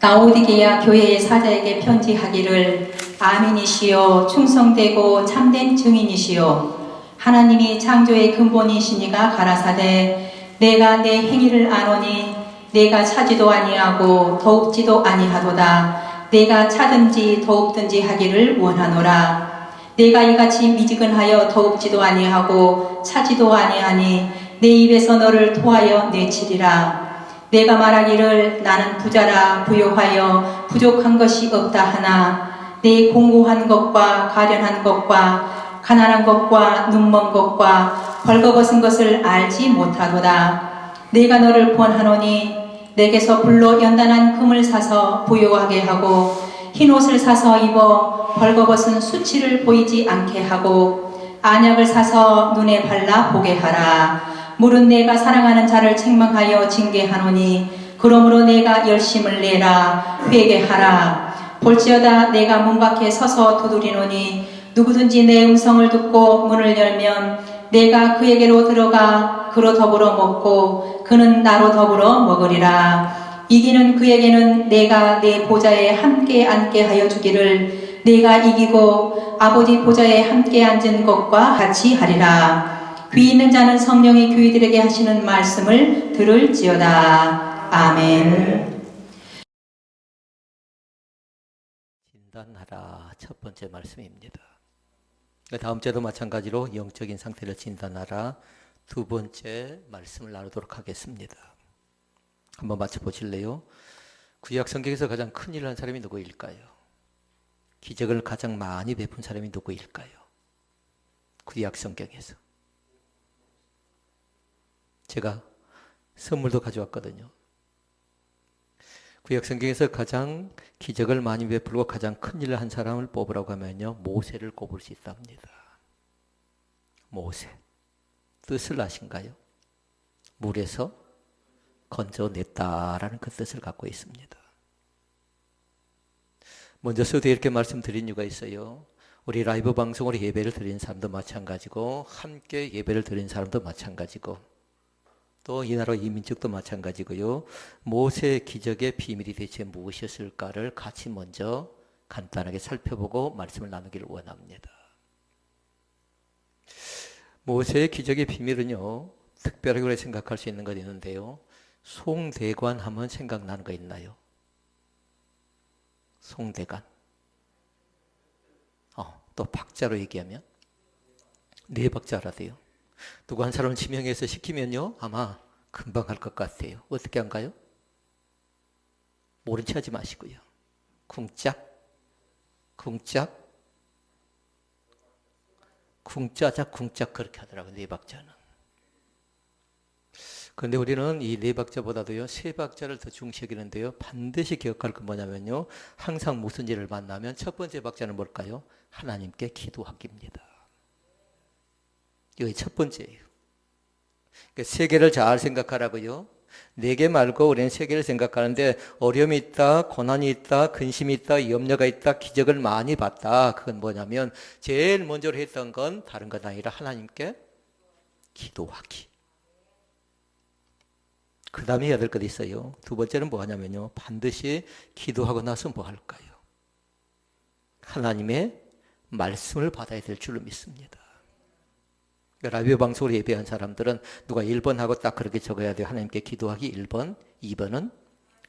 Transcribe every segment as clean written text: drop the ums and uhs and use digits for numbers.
라오디게아 교회의 사자에게 편지하기를 아멘이시요 충성되고 참된 증인이시요 하나님이 창조의 근본이시니가 가라사대 내가 내 행위를 아노니 내가 차지도 아니하고 더웁지도 아니하도다. 내가 차든지 더웁든지 하기를 원하노라. 내가 이같이 미지근하여 더웁지도 아니하고 차지도 아니하니 내 입에서 너를 토하여 내치리라. 내가 말하기를 나는 부자라 부요하여 부족한 것이 없다 하나 내 공고한 것과 가련한 것과 가난한 것과 눈먼 것과 벌거벗은 것을 알지 못하도다. 내가 너를 권하노니 내게서 불로 연단한 금을 사서 부요하게 하고 흰옷을 사서 입어 벌거벗은 수치를 보이지 않게 하고 안약을 사서 눈에 발라 보게 하라. 물은 내가 사랑하는 자를 책망하여 징계하노니 그러므로 내가 열심을 내라 회개하라. 볼지어다 내가 문 밖에 서서 두드리노니 누구든지 내 음성을 듣고 문을 열면 내가 그에게로 들어가 그로 더불어 먹고 그는 나로 더불어 먹으리라. 이기는 그에게는 내가 내 보좌에 함께 앉게 하여 주기를 내가 이기고 아버지 보좌에 함께 앉은 것과 같이 하리라. 귀 있는 자는 성령이 교회들에게 하시는 말씀을 들을지어다. 아멘. 진단하라 첫 번째 말씀입니다. 다음 주에도 마찬가지로 영적인 상태를 진단하라 두 번째 말씀을 나누도록 하겠습니다. 한번 맞춰보실래요? 구약 성경에서 가장 큰 일을 한 사람이 누구일까요? 기적을 가장 많이 베푼 사람이 누구일까요? 구약 성경에서. 제가 선물도 가져왔거든요. 구약 성경에서 가장 기적을 많이 베풀고 가장 큰 일을 한 사람을 뽑으라고 하면요, 모세를 꼽을 수 있답니다. 모세. 뜻을 아신가요? 물에서 건져냈다라는 그 뜻을 갖고 있습니다. 먼저 서두에 이렇게 말씀드린 이유가 있어요. 우리 라이브 방송으로 예배를 드리는 사람도 마찬가지고 함께 예배를 드리는 사람도 마찬가지고 또 이 나라 이민족도 마찬가지고요. 모세의 기적의 비밀이 대체 무엇이었을까를 같이 먼저 간단하게 살펴보고 말씀을 나누기를 원합니다. 모세의 기적의 비밀은요, 특별하게 생각할 수 있는 건 있는데요. 송대관 하면 생각나는 거 있나요? 송대관. 또 박자로 얘기하면 네 박자라 돼요. 누구 한 사람을 지명해서 시키면요, 아마 금방 할 것 같아요. 어떻게 한가요? 모른 체 하지 마시고요. 쿵짝, 쿵짝, 쿵짜작, 쿵짝 그렇게 하더라고요. 네 박자는. 그런데 우리는 이 네 박자보다도요, 세 박자를 더 중시하기는데요, 반드시 기억할 건 뭐냐면요, 항상 무슨 일을 만나면 첫 번째 박자는 뭘까요? 하나님께 기도하기입니다. 이게 첫 번째예요. 그러니까 세 개를 잘 생각하라고요. 네 개 말고 우리는 세 개를 생각하는데 어려움이 있다, 고난이 있다, 근심이 있다, 염려가 있다, 기적을 많이 봤다. 그건 뭐냐면 제일 먼저 했던 건 다른 건 아니라 하나님께 기도하기. 그 다음에 해야 될 것이 있어요. 두 번째는 뭐 하냐면요, 반드시 기도하고 나서 뭐 할까요? 하나님의 말씀을 받아야 될 줄로 믿습니다. 라디오 방송으로 예배한 사람들은 누가 1번 하고 딱 그렇게 적어야 돼요. 하나님께 기도하기 1번, 2번은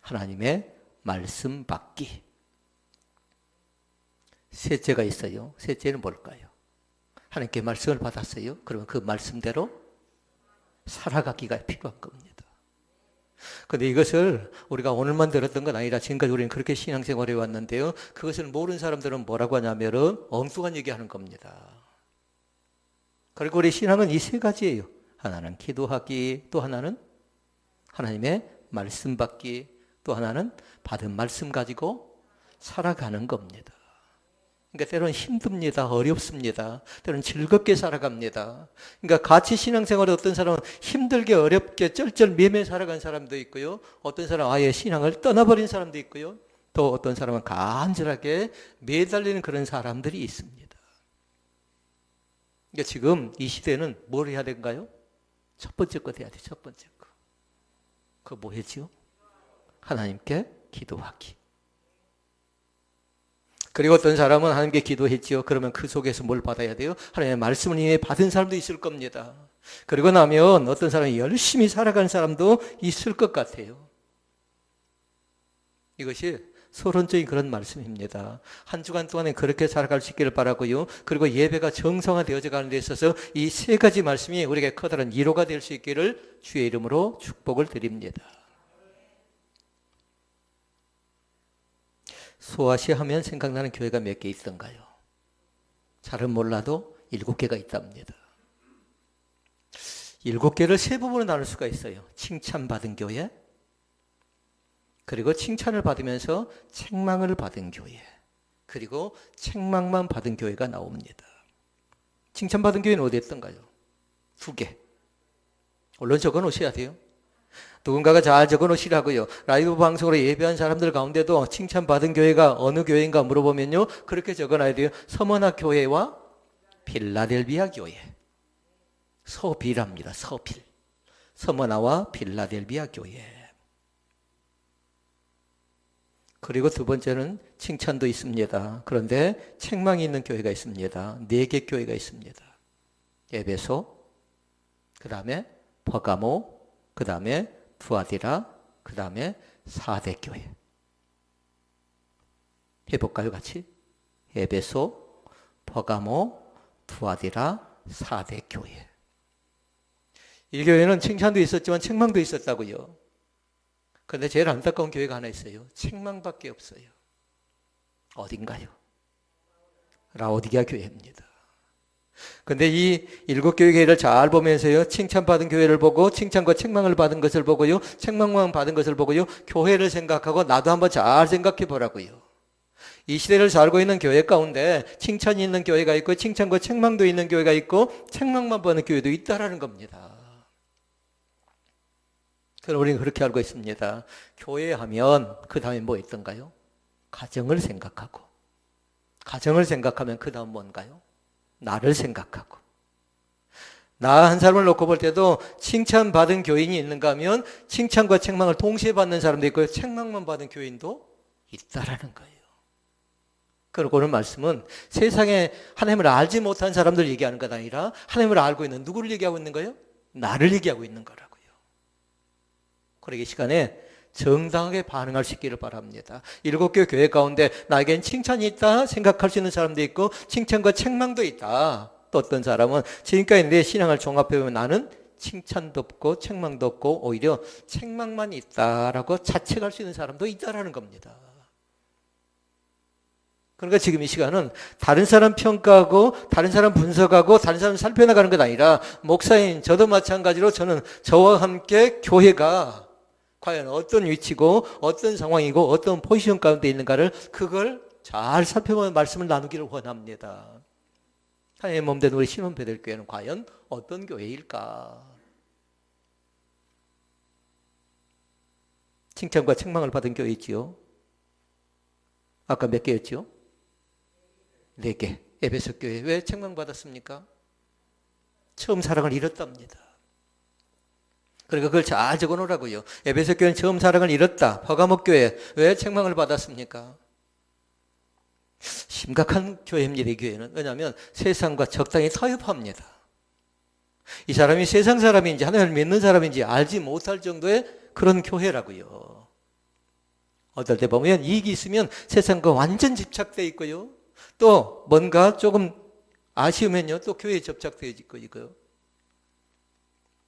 하나님의 말씀 받기. 셋째가 있어요. 셋째는 뭘까요? 하나님께 말씀을 받았어요. 그러면 그 말씀대로 살아가기가 필요한 겁니다. 그런데 이것을 우리가 오늘만 들었던 건 아니라 지금까지 우리는 그렇게 신앙생활해 왔는데요. 그것을 모르는 사람들은 뭐라고 하냐면은 엉뚱한 얘기하는 겁니다. 그리고 우리 신앙은 이 세 가지예요. 하나는 기도하기, 또 하나는 하나님의 말씀 받기, 또 하나는 받은 말씀 가지고 살아가는 겁니다. 그러니까 때로는 힘듭니다. 어렵습니다. 때로는 즐겁게 살아갑니다. 그러니까 같이 신앙생활에 어떤 사람은 힘들게 어렵게 쩔쩔매매 살아간 사람도 있고요. 어떤 사람은 아예 신앙을 떠나버린 사람도 있고요. 또 어떤 사람은 간절하게 매달리는 그런 사람들이 있습니다. 그러니까 지금 이 시대는 뭘 해야 될까요? 첫 번째 거 해야 돼. 첫 번째 거. 그거 뭐 했지요? 하나님께 기도하기. 그리고 어떤 사람은 하나님께 기도했지요. 그러면 그 속에서 뭘 받아야 돼요? 하나님의 말씀을 이미 받은 사람도 있을 겁니다. 그리고 나면 어떤 사람이 열심히 살아가는 사람도 있을 것 같아요. 이것이 서론적인 그런 말씀입니다. 한 주간 동안에 그렇게 살아갈 수 있기를 바라고요. 그리고 예배가 정성화되어져 가는 데 있어서 이 세 가지 말씀이 우리에게 커다란 위로가 될 수 있기를 주의 이름으로 축복을 드립니다. 소아시 하면 생각나는 교회가 몇 개 있던가요? 잘은 몰라도 7개가 있답니다. 7개를 세 부분으로 나눌 수가 있어요. 칭찬받은 교회, 그리고 칭찬을 받으면서 책망을 받은 교회, 그리고 책망만 받은 교회가 나옵니다. 칭찬받은 교회는 어디 있던가요? 2개. 얼른 적어 놓으셔야 돼요. 누군가가 잘 적어 놓으시라고요. 라이브 방송으로 예배한 사람들 가운데도 칭찬받은 교회가 어느 교회인가 물어보면요, 그렇게 적어 놔야 돼요. 서머나 교회와 필라델비아 교회. 서빌합니다. 서빌. 서머나와 필라델비아 교회. 그리고 두 번째는 칭찬도 있습니다. 그런데 책망이 있는 교회가 있습니다. 4개 교회가 있습니다. 에베소, 그 다음에 버가모, 그 다음에 두아디라, 그 다음에 사대교회. 해볼까요, 같이? 에베소, 버가모, 두아디라, 사대교회. 이 교회는 칭찬도 있었지만 책망도 있었다고요. 그런데 제일 안타까운 교회가 하나 있어요. 책망밖에 없어요. 어딘가요? 라오디게아 교회입니다. 근데 이 7교회 교회를 잘 보면서요, 칭찬받은 교회를 보고 칭찬과 책망을 받은 것을 보고요, 책망만 받은 것을 보고요, 교회를 생각하고 나도 한번 잘 생각해 보라고요. 이 시대를 살고 있는 교회 가운데 칭찬이 있는 교회가 있고 칭찬과 책망도 있는 교회가 있고 책망만 받는 교회도 있다라는 겁니다. 그럼 우리는 그렇게 알고 있습니다. 교회 하면 그 다음에 뭐 있던가요? 가정을 생각하고, 가정을 생각하면 그 다음 뭔가요? 나를 생각하고. 나 한 사람을 놓고 볼 때도 칭찬받은 교인이 있는가 하면 칭찬과 책망을 동시에 받는 사람도 있고요, 책망만 받은 교인도 있다라는 거예요. 그리고 오늘 말씀은 세상에 하나님을 알지 못한 사람들 얘기하는 것 아니라 하나님을 알고 있는 누구를 얘기하고 있는 거예요? 나를 얘기하고 있는 거라고요. 그러기 시간에 정당하게 반응할 수 있기를 바랍니다. 7개 교회 가운데 나에겐 칭찬이 있다 생각할 수 있는 사람도 있고 칭찬과 책망도 있다. 또 어떤 사람은 지금까지 내 신앙을 종합해보면 나는 칭찬도 없고 책망도 없고 오히려 책망만 있다라고 자책할 수 있는 사람도 있다라는 겁니다. 그러니까 지금 이 시간은 다른 사람 평가하고 다른 사람 분석하고 다른 사람 살펴나가는 것 아니라 목사인 저도 마찬가지로 저는 저와 함께 교회가 과연 어떤 위치고 어떤 상황이고 어떤 포지션 가운데 있는가를 그걸 잘 살펴보는 말씀을 나누기를 원합니다. 하나님의 몸된 우리 시몬 베델교회는 과연 어떤 교회일까? 칭찬과 책망을 받은 교회이지요. 아까 몇 개였죠? 4개. 에베소 교회 왜 책망받았습니까? 처음 사랑을 잃었답니다. 그러니까 그걸 잘 적어놓으라고요. 에베소 교회는 처음 사랑을 잃었다. 버가모 교회 왜 책망을 받았습니까? 심각한 교회입니다. 이 교회는. 왜냐하면 세상과 적당히 타협합니다. 이 사람이 세상 사람인지 하나님을 믿는 사람인지 알지 못할 정도의 그런 교회라고요. 어떨 때 보면 이익이 있으면 세상과 완전 집착되어 있고요. 또 뭔가 조금 아쉬우면요 또 교회에 접착되어 있고 이거요.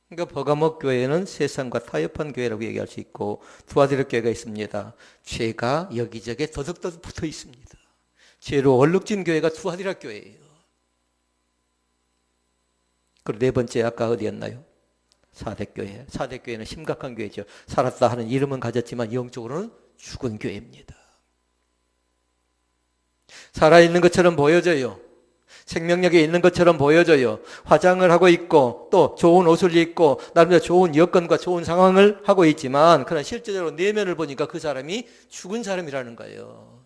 그러니까 버가모 교회는 세상과 타협한 교회라고 얘기할 수 있고 두아디라 교회가 있습니다. 죄가 여기저기 더덕더덕 붙어 있습니다. 죄로 얼룩진 교회가 두아디라 교회예요. 그리고 네 번째 아까 어디였나요? 사대교회. 사대교회는 심각한 교회죠. 살았다 하는 이름은 가졌지만 영적으로는 죽은 교회입니다. 살아있는 것처럼 보여져요. 생명력이 있는 것처럼 보여져요. 화장을 하고 있고 또 좋은 옷을 입고 나름대로 좋은 여건과 좋은 상황을 하고 있지만 그러나 실제적으로 내면을 보니까 그 사람이 죽은 사람이라는 거예요.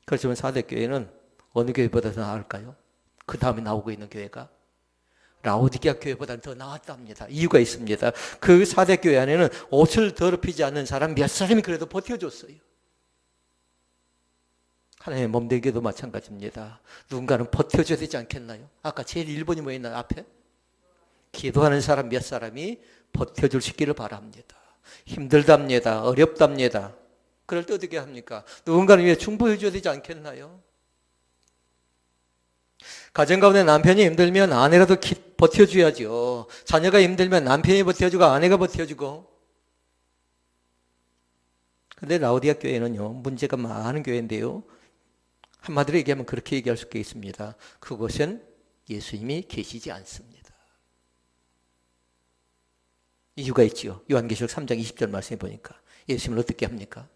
그렇지만 사대교회는 어느 교회보다 더 나을까요? 그 다음에 나오고 있는 교회가 라오디게아 교회보다는 더 나았답니다. 이유가 있습니다. 그 사대교회 안에는 옷을 더럽히지 않는 사람 몇 사람이 그래도 버텨줬어요. 하나님의 몸되기도 마찬가지입니다. 누군가는 버텨줘야 되지 않겠나요? 아까 제일 1번이 뭐였나요? 앞에? 기도하는 사람 몇 사람이 버텨줄 수 있기를 바랍니다. 힘들답니다. 어렵답니다. 그럴 때 어떻게 합니까? 누군가는 위해 충고해 줘야 되지 않겠나요? 가정 가운데 남편이 힘들면 아내라도 버텨줘야죠. 자녀가 힘들면 남편이 버텨주고 아내가 버텨주고. 근데 라오디아 교회는요, 문제가 많은 교회인데요. 한마디로 얘기하면 그렇게 얘기할 수 있습니다. 그곳엔 예수님이 계시지 않습니다. 이유가 있지요. 요한계시록 3장 20절 말씀해 보니까 예수님을 어떻게 합니까?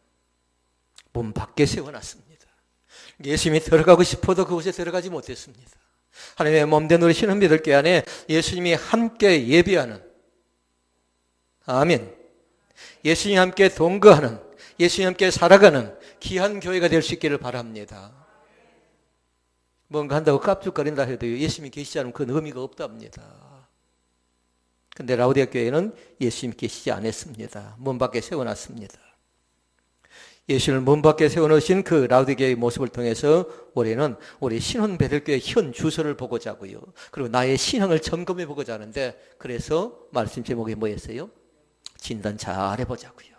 문 밖에 세워놨습니다. 예수님이 들어가고 싶어도 그곳에 들어가지 못했습니다. 하나님의 몸된 우리 신흥비들 교회 안에 예수님이 함께 예배하는, 아멘, 예수님이 함께 동거하는, 예수님이 함께 살아가는 귀한 교회가 될 수 있기를 바랍니다. 뭔가 한다고 깝죽거린다 해도 예수님이 계시지 않으면 그건 의미가 없답니다. 근데 라오디아 교회는 예수님이 계시지 않았습니다. 문 밖에 세워놨습니다. 예수를 문 밖에 세워놓으신 그 라오디아 교회의 모습을 통해서 우리는 우리 신혼 베들교회 현 주소를 보고자 하고요. 그리고 나의 신앙을 점검해 보고자 하는데, 그래서 말씀 제목이 뭐였어요? 진단 잘 해보자고요.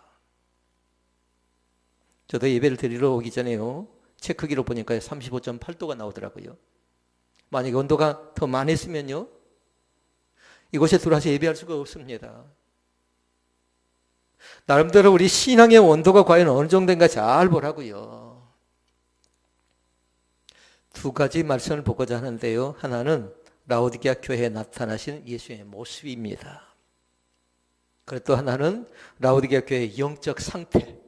저도 예배를 드리러 오기 전에요, 체크기로 보니까 35.8도가 나오더라고요. 만약에 온도가 더 많았으면요, 이곳에 들어와서 예배할 수가 없습니다. 나름대로 우리 신앙의 온도가 과연 어느 정도인가 잘 보라고요. 두 가지 말씀을 보고자 하는데요. 하나는 라오디게아 교회에 나타나신 예수의 모습입니다. 그리고 또 하나는 라오디게아 교회의 영적 상태.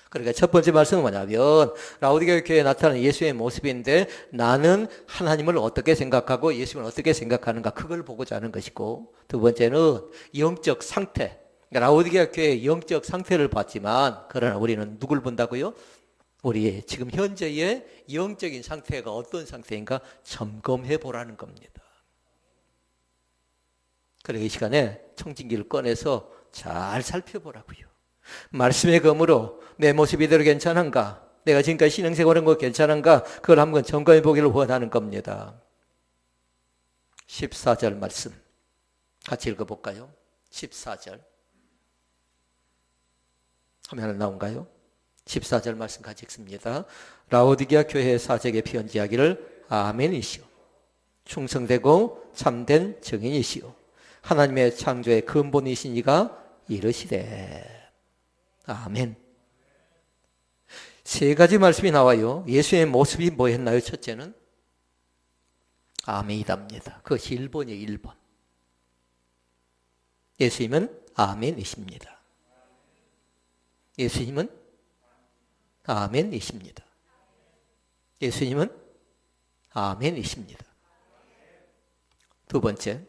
그러니까 첫 번째 말씀은 뭐냐면 라오디게아 교회에 나타나는 예수의 모습인데, 나는 하나님을 어떻게 생각하고 예수님을 어떻게 생각하는가, 그걸 보고자 하는 것이고, 두 번째는 영적 상태. 라오디게아 교회의 영적 상태를 봤지만, 그러나 우리는 누굴 본다고요? 우리의 지금 현재의 영적인 상태가 어떤 상태인가 점검해 보라는 겁니다. 그래서 이 시간에 청진기를 꺼내서 잘 살펴보라고요. 말씀의 검으로 내 모습이 이대로 괜찮은가, 내가 지금까지 신앙생활한 거 괜찮은가, 그걸 한번 점검해 보기를 원하는 겁니다. 14절 말씀 같이 읽어볼까요? 14절 화면에 나온가요? 14절 말씀 같이 읽습니다. 라오디게아 교회 사적에 편지하기를 아멘이시오, 충성되고 참된 증인이시오, 하나님의 창조의 근본이신 이가 이르시되. 아멘. 세 가지 말씀이 나와요. 예수의 모습이 뭐였나요? 첫째는 아멘이답니다. 그것이 1번이에요. 1번. 예수님은 아멘이십니다. 예수님은 아멘이십니다. 예수님은 아멘이십니다. 두 번째,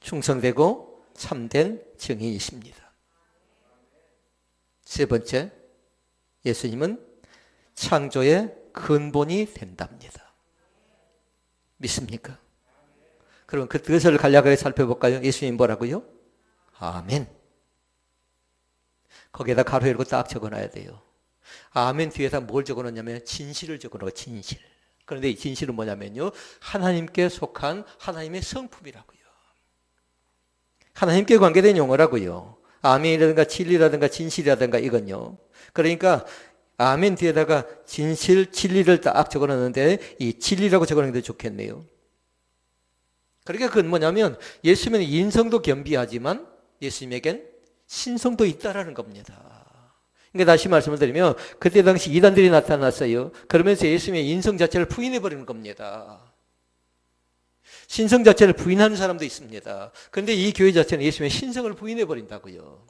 충성되고 참된 증인이십니다. 세 번째, 예수님은 창조의 근본이 된답니다. 믿습니까? 그럼 그 뜻을 간략하게 살펴볼까요? 예수님 뭐라고요? 아멘. 거기에다 가로 열고 딱 적어놔야 돼요. 아멘 뒤에다 뭘 적어놓냐면 진실을 적어놓고, 진실. 그런데 이 진실은 뭐냐면요, 하나님께 속한 하나님의 성품이라고요. 하나님께 관계된 용어라고요. 아멘이라든가 진리라든가 진실이라든가 이건요. 그러니까 아멘 뒤에다가 진실, 진리를 딱 적어놨는데 이 진리라고 적어놓는 게 좋겠네요. 그러니까 그건 뭐냐면 예수님은 인성도 겸비하지만 예수님에겐 신성도 있다라는 겁니다. 그러니까 다시 말씀을 드리면 그때 당시 이단들이 나타났어요. 그러면서 예수님의 인성 자체를 부인해버리는 겁니다. 신성 자체를 부인하는 사람도 있습니다. 그런데 이 교회 자체는 예수님의 신성을 부인해버린다고요.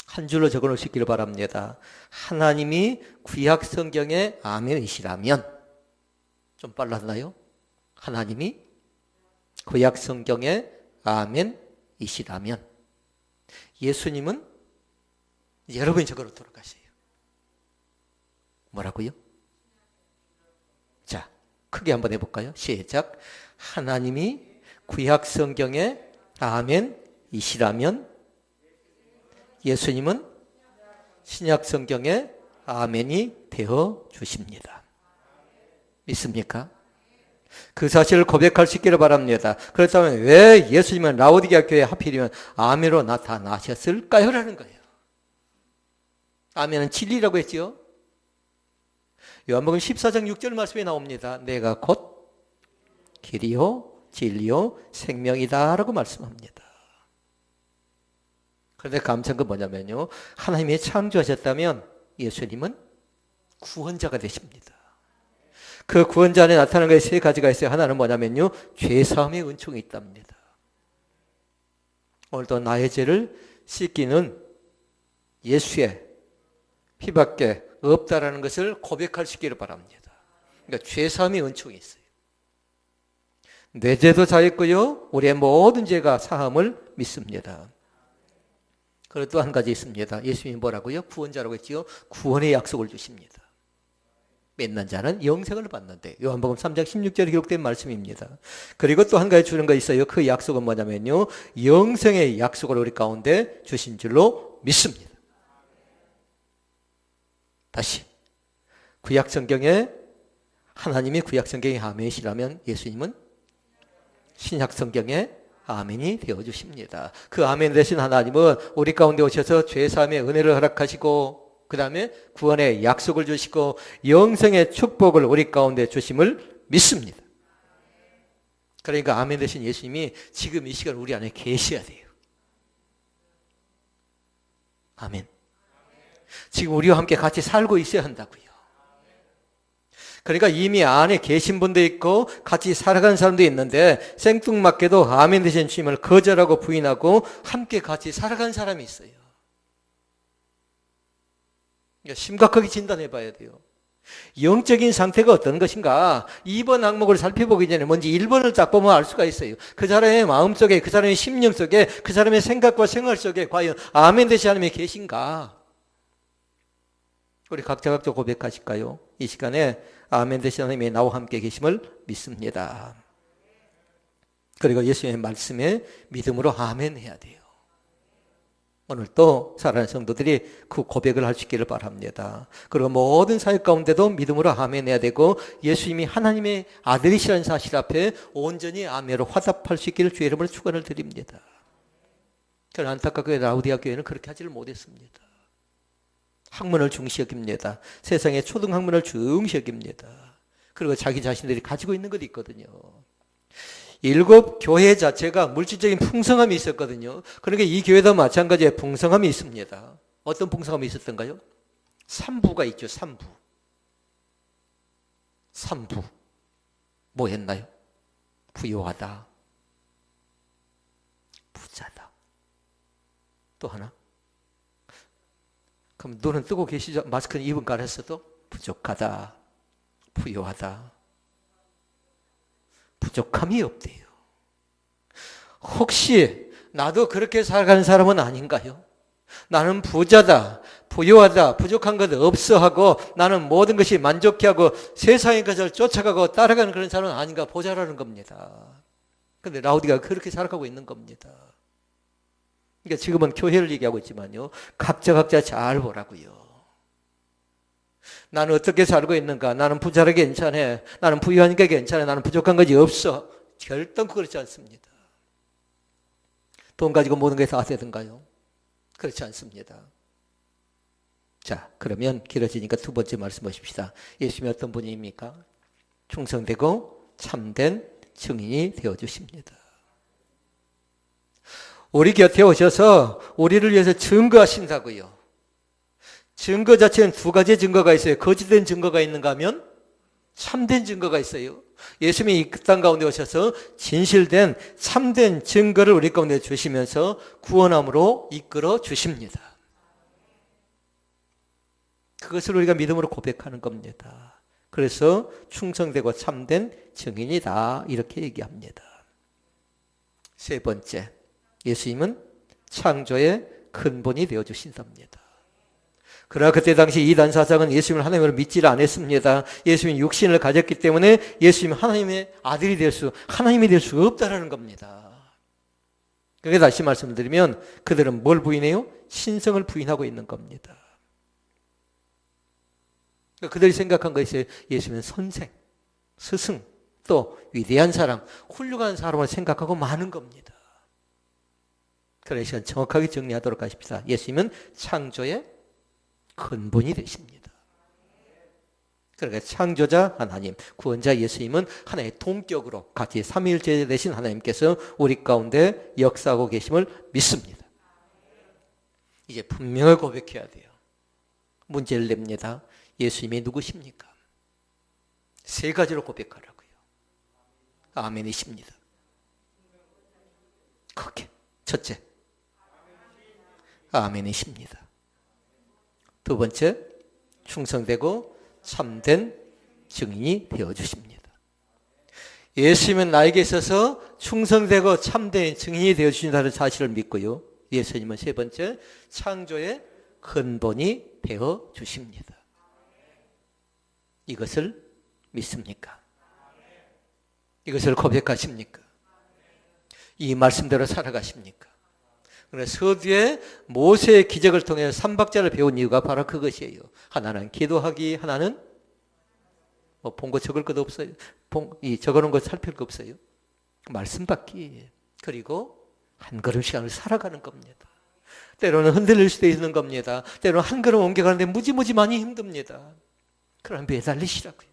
한 줄로 적어놓을 수 있기를 바랍니다. 하나님이 구약 성경에 아멘이시라면, 좀 빨랐나요? 하나님이 구약 성경에 아멘이시라면 예수님은 여러분이 적어놓도록 하세요. 뭐라고요? 자, 크게 한번 해볼까요? 시작. 하나님이 구약 성경에 아멘이시라면 예수님은 신약 성경에 아멘이 되어 주십니다. 믿습니까? 그 사실을 고백할 수 있기를 바랍니다. 그렇다면 왜 예수님은 라오디게아 교회에 하필이면 아멘으로 나타나셨을까요? 라는 거예요. 아멘은 진리라고 했지요. 요한복음 14장 6절 말씀에 나옵니다. 내가 곧 길이요 진리요 생명이다 라고 말씀합니다. 그런데 감사한 건 뭐냐면요, 하나님이 창조하셨다면 예수님은 구원자가 되십니다. 그 구원자 안에 나타나는 것이 세 가지가 있어요. 하나는 뭐냐면요, 죄사함의 은총이 있답니다. 오늘도 나의 죄를 씻기는 예수의 피밖에 없다라는 것을 고백할 수 있기를 바랍니다. 그러니까 죄사함의 은총이 있어요. 내 죄도 사했고요, 우리의 모든 죄가 사함을 믿습니다. 그리고 또 한 가지 있습니다. 예수님이 뭐라고요? 구원자라고 했지요. 구원의 약속을 주십니다. 믿는 자는 영생을 받는데, 요한복음 3장 16절에 기록된 말씀입니다. 그리고 또 한 가지 주는 거 있어요. 그 약속은 뭐냐면요, 영생의 약속을 우리 가운데 주신 줄로 믿습니다. 다시 구약 성경에, 하나님이 구약 성경에 아멘이시라면 예수님은 신약 성경에 아멘이 되어주십니다. 그 아멘 되신 하나님은 우리 가운데 오셔서 죄사함의 은혜를 허락하시고, 그 다음에 구원의 약속을 주시고 영생의 축복을 우리 가운데 주심을 믿습니다. 그러니까 아멘 되신 예수님이 지금 이 시간 우리 안에 계셔야 돼요. 아멘. 지금 우리와 함께 같이 살고 있어야 한다고요. 그러니까 이미 안에 계신 분도 있고 같이 살아가는 사람도 있는데, 생뚱맞게도 아멘 되신 주님을 거절하고 부인하고 함께 같이 살아가는 사람이 있어요. 그러니까 심각하게 진단해 봐야 돼요. 영적인 상태가 어떤 것인가? 2번 항목을 살펴보기 전에 먼저 1번을 딱 보면 알 수가 있어요. 그 사람의 마음속에, 그 사람의 심령 속에, 그 사람의 생각과 생활 속에 과연 아멘 되신 하나님이 계신가? 우리 각자 고백하실까요? 이 시간에 아멘 되신 하나님이 나와 함께 계심을 믿습니다. 그리고 예수님의 말씀에 믿음으로 아멘 해야 돼요. 오늘 또 사랑하는 성도들이 그 고백을 할 수 있기를 바랍니다. 그리고 모든 사역 가운데도 믿음으로 아멘 해야 되고, 예수님이 하나님의 아들이시라는 사실 앞에 온전히 아멘으로 화답할 수 있기를 주의 이름으로 축원을 드립니다. 그러나 안타깝게 라오디게아 교회는 그렇게 하지를 못했습니다. 학문을 중시 여깁니다. 세상의 초등학문을 중시 여깁니다. 그리고 자기 자신들이 가지고 있는 것도 있거든요. 7 교회 자체가 물질적인 풍성함이 있었거든요. 그러니까 이 교회도 마찬가지의 풍성함이 있습니다. 어떤 풍성함이 있었던가요? 3부가 있죠. 3부. 뭐 했나요? 부유하다, 부자다. 또 하나? 그럼 눈은 뜨고 계시죠? 마스크는 입은 가렸어도 부족하다, 부유하다. 부족함이 없대요. 혹시 나도 그렇게 살아가는 사람은 아닌가요? 나는 부자다, 부유하다, 부족한 것 없어 하고 나는 모든 것이 만족해 하고 세상의 것을 쫓아가고 따라가는 그런 사람은 아닌가 보자라는 겁니다. 그런데 라오디게아가 그렇게 살아가고 있는 겁니다. 그러니까 지금은 교회를 얘기하고 있지만요, 각자 잘 보라고요. 나는 어떻게 살고 있는가? 나는 부자라 괜찮아. 나는 부유하니까 괜찮아. 나는 부족한 것이 없어. 결단코 그렇지 않습니다. 돈 가지고 모든 게 다 되던가요? 그렇지 않습니다. 자, 그러면 길어지니까 두 번째 말씀 보십시다. 예수님이 어떤 분입니까? 충성되고 참된 증인이 되어주십니다. 우리 곁에 오셔서 우리를 위해서 증거하신다고요. 증거 자체는 두 가지의 증거가 있어요. 거짓된 증거가 있는가 하면 참된 증거가 있어요. 예수님이 이 땅 가운데 오셔서 진실된 참된 증거를 우리 가운데 주시면서 구원함으로 이끌어 주십니다. 그것을 우리가 믿음으로 고백하는 겁니다. 그래서 충성되고 참된 증인이다, 이렇게 얘기합니다. 세 번째, 예수님은 창조의 근본이 되어주신답니다. 그러나 그때 당시 이단 사상은 예수님을 하나님으로 믿지를 않았습니다. 예수님이 육신을 가졌기 때문에 예수님 하나님의 아들이 하나님이 될 수 없다라는 겁니다. 그게 다시 말씀드리면 그들은 뭘 부인해요? 신성을 부인하고 있는 겁니다. 그들이 생각한 것이 예수님은 선생, 스승, 또 위대한 사람, 훌륭한 사람을 생각하고 많은 겁니다. 그래서 시간 정확하게 정리하도록 하십시다. 예수님은 창조의 근본이 되십니다. 그러니까 창조자 하나님, 구원자 예수님은 하나의 동격으로 같이 삼위일체 되신 하나님께서 우리 가운데 역사하고 계심을 믿습니다. 이제 분명히 고백해야 돼요. 문제를 냅니다. 예수님이 누구십니까? 세 가지로 고백하라고요. 아멘이십니다. 크게. 첫째, 아멘이십니다. 두 번째, 충성되고 참된 증인이 되어주십니다. 예수님은 나에게 있어서 충성되고 참된 증인이 되어주신다는 사실을 믿고요. 예수님은 세 번째, 창조의 근본이 되어주십니다. 이것을 믿습니까? 이것을 고백하십니까? 이 말씀대로 살아가십니까? 그래서 서두에 모세의 기적을 통해 삼박자를 배운 이유가 바로 그것이에요. 하나는 기도하기, 하나는 본 거 적을 것 없어요. 적어놓은 거 살필 거 없어요. 말씀 받기. 그리고 한 걸음씩 살아가는 겁니다. 때로는 흔들릴 수도 있는 겁니다. 때로는 한 걸음 옮겨가는데 무지무지 많이 힘듭니다. 그럼 매달리시라고요.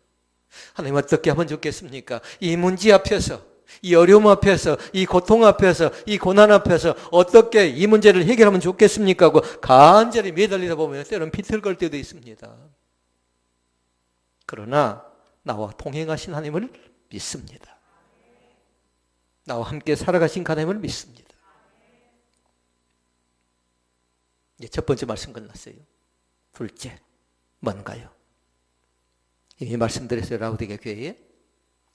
하나님 어떻게 하면 좋겠습니까? 이 문제 앞에서, 이 어려움 앞에서, 이 고통 앞에서, 이 고난 앞에서 어떻게 이 문제를 해결하면 좋겠습니까? 하고 간절히 매달리다 보면 때로는 비틀걸 때도 있습니다. 그러나 나와 동행하신 하나님을 믿습니다. 나와 함께 살아가신 하나님을 믿습니다. 이제 첫 번째 말씀 끝났어요. 둘째, 뭔가요? 이미 말씀드렸어요. 라우디게 교회에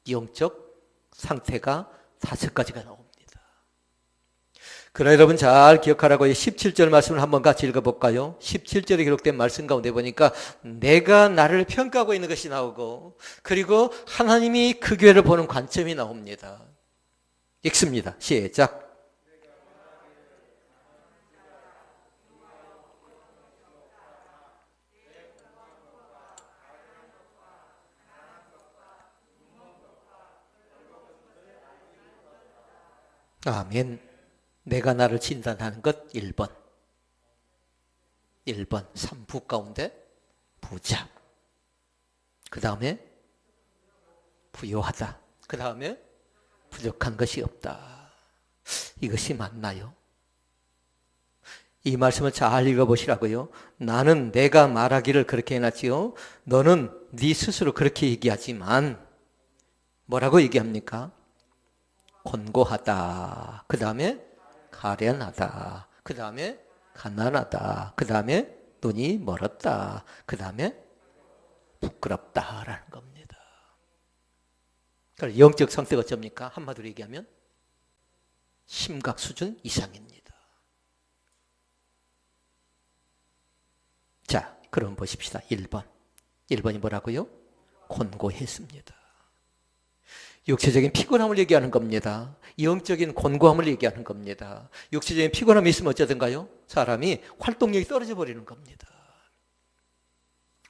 영적 상태가 5가지가 나옵니다. 그러나 여러분 잘 기억하라고 17절 말씀을 한번 같이 읽어볼까요? 17절에 기록된 말씀 가운데 보니까 내가 나를 평가하고 있는 것이 나오고 그리고 하나님이 그 교회를 보는 관점이 나옵니다. 읽습니다. 시작. 아멘. 내가 나를 진단하는 것 1번. 1번 3부 가운데 부자. 그 다음에 부요하다. 그 다음에 부족한 것이 없다. 이것이 맞나요? 이 말씀을 잘 읽어보시라고요. 나는 내가 말하기를 그렇게 해놨지요. 너는 네 스스로 그렇게 얘기하지만 뭐라고 얘기합니까? 곤고하다. 그 다음에 가련하다. 그 다음에 가난하다. 그 다음에 눈이 멀었다. 그 다음에 부끄럽다라는 겁니다. 그래서 영적 상태가 어쩝니까? 한마디로 얘기하면 심각 수준 이상입니다. 자, 그럼 보십시다. 1번. 1번이 뭐라고요? 곤고했습니다. 육체적인 피곤함을 얘기하는 겁니다. 영적인 곤고함을 얘기하는 겁니다. 육체적인 피곤함이 있으면 어쩌든가요? 사람이 활동력이 떨어져 버리는 겁니다.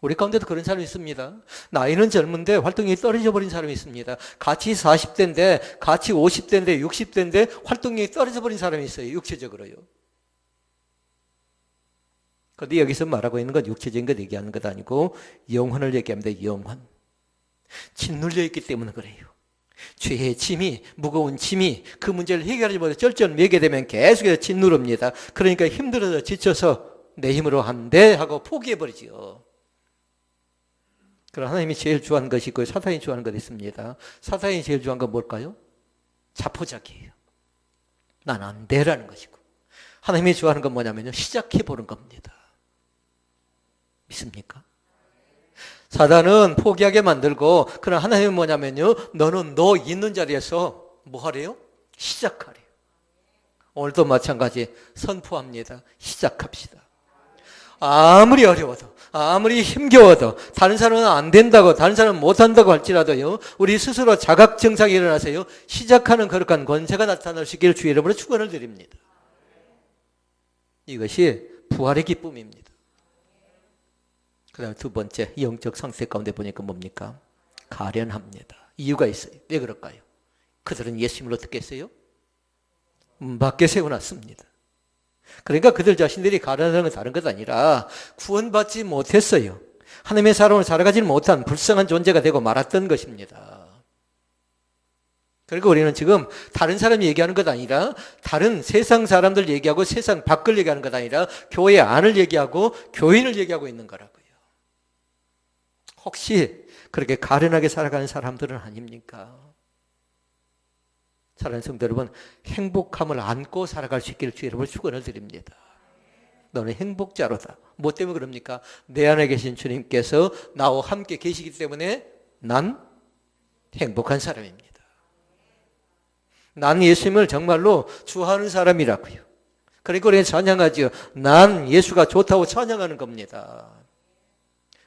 우리 가운데도 그런 사람이 있습니다. 나이는 젊은데 활동력이 떨어져 버린 사람이 있습니다. 같이 40대인데, 같이 50대인데, 60대인데 활동력이 떨어져 버린 사람이 있어요. 육체적으로요. 그런데 여기서 말하고 있는 건 육체적인 것 얘기하는 것 아니고 영혼을 얘기합니다. 영혼. 짓눌려 있기 때문에 그래요. 죄의 짐이, 무거운 짐이 그 문제를 해결하지 못해 쩔쩔매게 되면 계속해서 짓누릅니다. 그러니까 힘들어서 지쳐서 내 힘으로 안 돼 하고 포기해버리죠. 그러나 하나님이 제일 좋아하는 것이 있고 사탄이 좋아하는 것이 있습니다. 사탄이 제일 좋아하는 건 뭘까요? 자포자기예요. 난 안 돼라는 것이고 하나님이 좋아하는 건 뭐냐면요. 시작해보는 겁니다. 믿습니까? 사단은 포기하게 만들고 그러나 하나님은 뭐냐면요. 너는 너 있는 자리에서 뭐 하래요? 시작하래요. 오늘도 마찬가지 선포합니다. 시작합시다. 아무리 어려워도 아무리 힘겨워도 다른 사람은 안 된다고 다른 사람은 못한다고 할지라도요. 우리 스스로 자각 증상이 일어나서요. 시작하는 거룩한 권세가 나타날 수 있기를 주의 이름으로 축원을 드립니다. 이것이 부활의 기쁨입니다. 그 다음에 두 번째, 영적 상태 가운데 보니까 뭡니까? 가련합니다. 이유가 있어요. 왜 그럴까요? 그들은 예수님을 어떻게 했어요? 밖에 세워놨습니다. 그러니까 그들 자신들이 가련하는 건 다른 것 아니라 구원받지 못했어요. 하나님의 사람을 살아가지 못한 불쌍한 존재가 되고 말았던 것입니다. 그러니까 우리는 지금 다른 사람이 얘기하는 것 아니라 다른 세상 사람들 얘기하고 세상 밖을 얘기하는 것 아니라 교회 안을 얘기하고 교인을 얘기하고 있는 거라고요. 혹시 그렇게 가련하게 살아가는 사람들은 아닙니까? 사랑하는 성도 여러분, 행복함을 안고 살아갈 수 있기를 주 여러분 축원을 드립니다. 너는 행복자로다. 뭐 때문에 그럽니까? 내 안에 계신 주님께서 나와 함께 계시기 때문에 난 행복한 사람입니다. 난 예수님을 정말로 좋아하는 사람이라고요. 그러니까 우리가 찬양하죠. 난 예수가 좋다고 찬양하는 겁니다.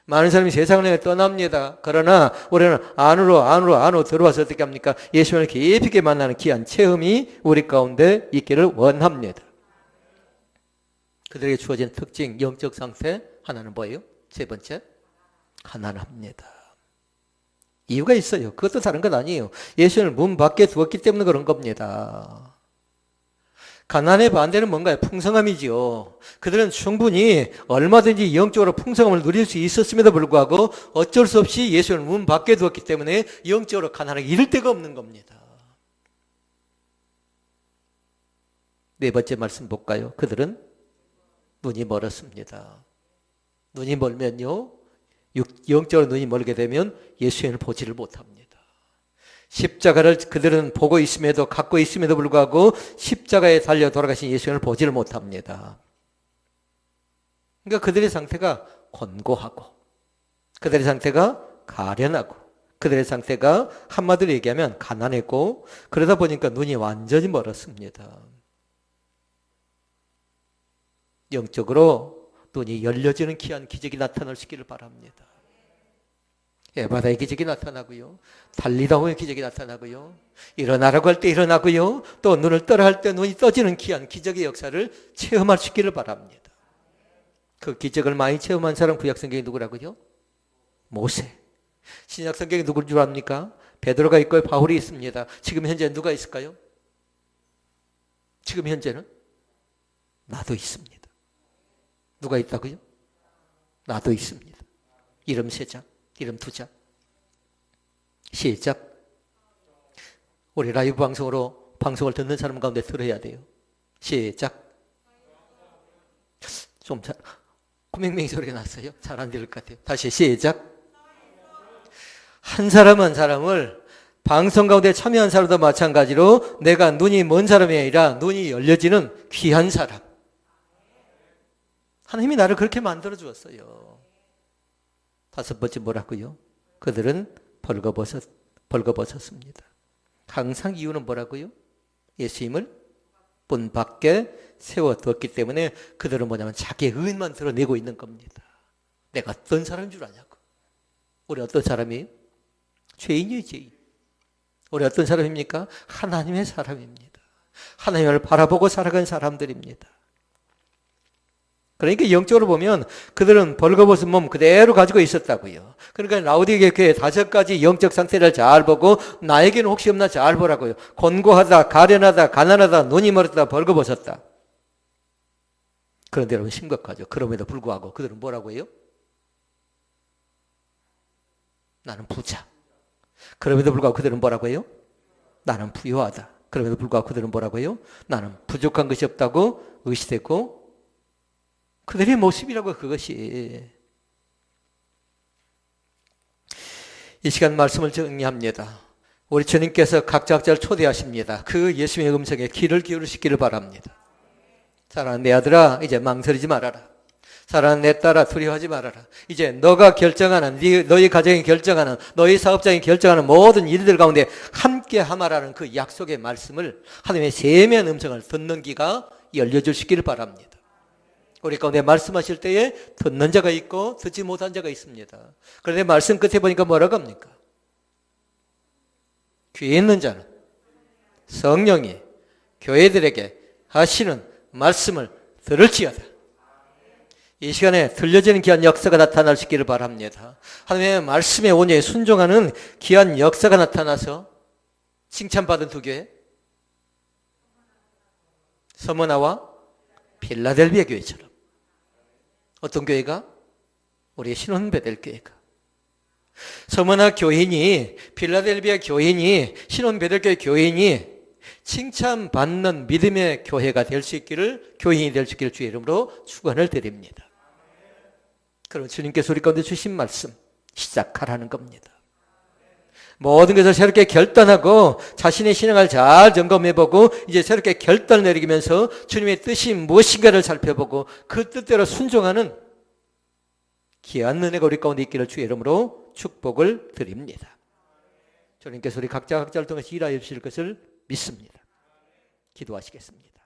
많은 사람이 세상을 떠납니다. 그러나 우리는 안으로 들어와서 어떻게 합니까? 예수님을 깊이 있게 만나는 귀한 체험이 우리 가운데 있기를 원합니다. 그들에게 주어진 특징, 영적 상태 하나는 뭐예요? 세 번째, 가난합니다. 이유가 있어요. 그것도 다른 것 아니에요. 예수님을 문 밖에 두었기 때문에 그런 겁니다. 가난의 반대는 뭔가요? 풍성함이지요. 그들은 충분히 얼마든지 영적으로 풍성함을 누릴 수 있었음에도 불구하고 어쩔 수 없이 예수님을 문 밖에 두었기 때문에 영적으로 가난하게 이를 데가 없는 겁니다. 네 번째 말씀 볼까요? 그들은 눈이 멀었습니다. 눈이 멀면요, 영적으로 눈이 멀게 되면 예수님을 보지를 못합니다. 십자가를 그들은 보고 있음에도 갖고 있음에도 불구하고 십자가에 달려 돌아가신 예수님을 보지를 못합니다. 그러니까 그들의 상태가 곤고하고 그들의 상태가 가련하고 그들의 상태가 한마디로 얘기하면 가난했고 그러다 보니까 눈이 완전히 멀었습니다. 영적으로 눈이 열려지는 귀한 기적이 나타날 수 있기를 바랍니다. 에바다의 기적이 나타나고요. 달리다 보면 기적이 나타나고요. 일어나라고 할 때 일어나고요. 또 눈을 떠라 할 때 눈이 떠지는 귀한 기적의 역사를 체험할 수 있기를 바랍니다. 그 기적을 많이 체험한 사람 구약성경이 누구라고요? 모세. 신약성경이 누구인 줄 압니까? 베드로가 있고 바울이 있습니다. 지금 현재 누가 있을까요? 지금 현재는 나도 있습니다. 누가 있다고요? 나도 있습니다. 이름 세 장. 이름 두 장. 시작. 우리 라이브 방송으로 방송을 듣는 사람 가운데 들어야 돼요. 시작. 좀 코맹맹이 소리가 났어요. 잘 안 들릴 것 같아요. 다시 시작. 한 사람 한 사람을 방송 가운데 참여한 사람도 마찬가지로 내가 눈이 먼 사람이 아니라 눈이 열려지는 귀한 사람. 하나님이 나를 그렇게 만들어 주었어요. 다섯 번째 뭐라고요? 그들은 벌거벗었습니다. 항상 이유는 뭐라고요? 예수님을 문 밖에 세워두었기 때문에 그들은 뭐냐면 자기의 의만 드러내고 있는 겁니다. 내가 어떤 사람인 줄 아냐고. 우리 어떤 사람이에요? 죄인이에요, 죄인. 우리 어떤 사람입니까? 하나님의 사람입니다. 하나님을 바라보고 살아간 사람들입니다. 그러니까 영적으로 보면 그들은 벌거벗은 몸 그대로 가지고 있었다고요. 그러니까 라우디게 교회 5가지 영적 상태를 잘 보고 나에게는 혹시 없나 잘 보라고요. 곤고하다, 가련하다, 가난하다, 눈이 멀었다, 벌거벗었다. 그런데 여러분 심각하죠. 그럼에도 불구하고 그들은 뭐라고 해요? 나는 부자. 그럼에도 불구하고 그들은 뭐라고 해요? 나는 부유하다. 그럼에도 불구하고 그들은 뭐라고 해요? 나는 부족한 것이 없다고 의시되고 그들의 모습이라고 그것이. 이 시간 말씀을 정리합니다. 우리 주님께서 각자 각자를 초대하십니다. 그 예수님의 음성에 귀를 기울이시기를 바랍니다. 사랑하는 내 아들아 이제 망설이지 말아라. 사랑하는 내 딸아 두려워하지 말아라. 이제 너가 결정하는 너희 가정이 결정하는 너희 사업장이 결정하는 모든 일들 가운데 함께 하마라는 그 약속의 말씀을 하나님의 세미한 음성을 듣는 귀가 열려주시기를 바랍니다. 우리 가운데 말씀하실 때에 듣는 자가 있고 듣지 못한 자가 있습니다. 그런데 말씀 끝에 보니까 뭐라고 합니까? 귀에 있는 자는 성령이 교회들에게 하시는 말씀을 들을지어다. 이 시간에 들려지는 귀한 역사가 나타날 수 있기를 바랍니다. 하나님의 말씀에 온유에 순종하는 귀한 역사가 나타나서 칭찬받은 두 교회, 서머나와 필라델비아 교회처럼. 어떤 교회가? 우리 신혼 베델 교회가. 서머나 교인이, 필라델비아 교인이, 신혼 베델 교인이 칭찬받는 믿음의 교회가 될 수 있기를, 교인이 될 수 있기를 주의 이름으로 축원을 드립니다. 그럼 주님께서 우리 가운데 주신 말씀 시작하라는 겁니다. 모든 것을 새롭게 결단하고 자신의 신앙을 잘 점검해보고 이제 새롭게 결단을 내리면서 주님의 뜻이 무엇인가를 살펴보고 그 뜻대로 순종하는 귀한 은혜가 우리 가운데 있기를 주의 이름으로 축복을 드립니다. 주님께서 우리 각자를 통해서 일하여 주실 것을 믿습니다. 기도하시겠습니다.